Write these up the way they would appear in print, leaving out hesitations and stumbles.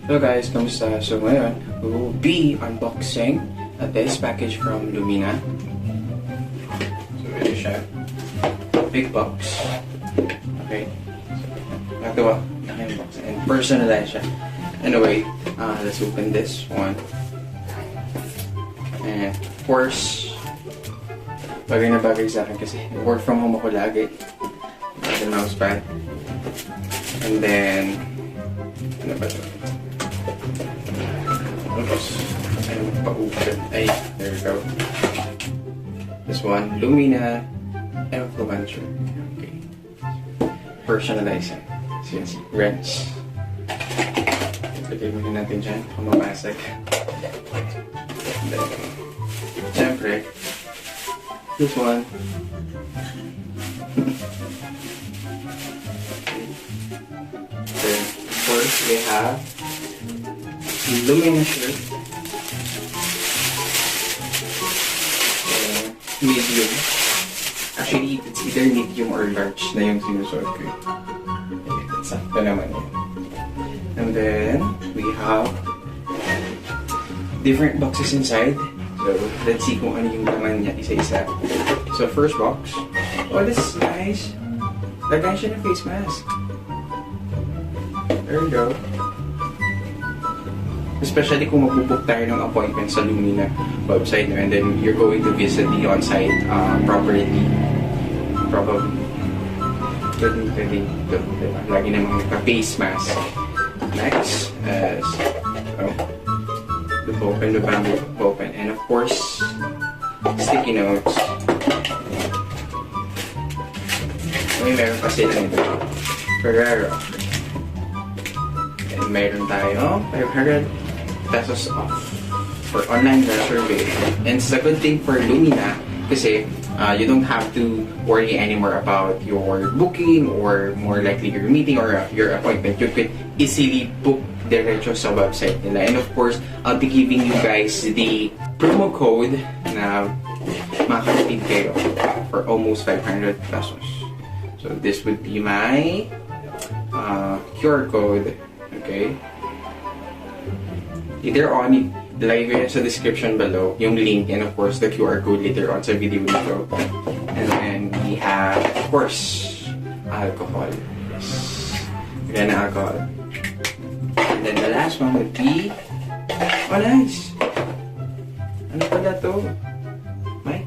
Hello guys, kamusta? So ngayon, we will be unboxing this package from Lumina. So ito siya. Big box. Okay. So, nagawa. Naka-unbox. And personalized siya. Anyway, let's open this one. And of course, bagay na bagay sa akin kasi work from home ako lagi. The mousepad. And then, ano ba ito? Ayun, pa-open. Ay, there we go. This one, Lumina influencer. Okay. Personalizing. So yun si Renz. Lagay muna natin dyan. Pumapasag. Then, siyempre, this one. Then, of course, we have Lumina shirt. Medium. Actually, it's either medium or large na yung sinusuot ko. Sakto naman yun. And then, we have different boxes inside. So, let's see kung ano yung laman niya isa-isa. So, first box. Oh, this is nice. Lagay siya ng face mask. There we go. Especially kung magbubook tayo ng appointment sa Lumina website and then you're going to visit the on-site property. Probably. Pwede. Diba? Lagi namang naka-face mask. Next is the bamboo open. And of course, sticky notes. Meron pa sila nito. Ferrero. And meron tayo 500 pesos off for online reservation. And it's a good thing for Lumina kasi you don't have to worry anymore about your booking or more likely your meeting or your appointment. You could easily book diretso sa website nila. And of course, I'll be giving you guys the promo code na makakatid kayo for almost 500 pesos. So this would be my QR code. Okay? Later on, ilagay ko yan sa description below, yung link and of course the QR code later on sa video nito. And then we have, of course, alcohol. Yes. Again, alcohol. And then the last one would be, oh nice! Ano pala to? Mic?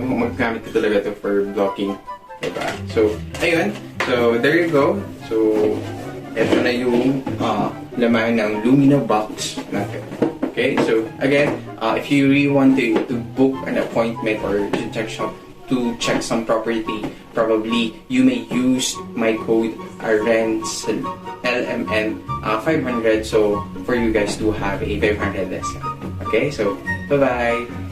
Magkamit ko talaga to for blocking. Diba? So, ayun. So, there you go. So, ito na yung laman ng Lumina box natin. Okay? So, again, if you really want to book an appointment or to check some property, probably you may use my code Renz LMN 500 so for you guys to have a 500 discount. Okay? So, bye-bye!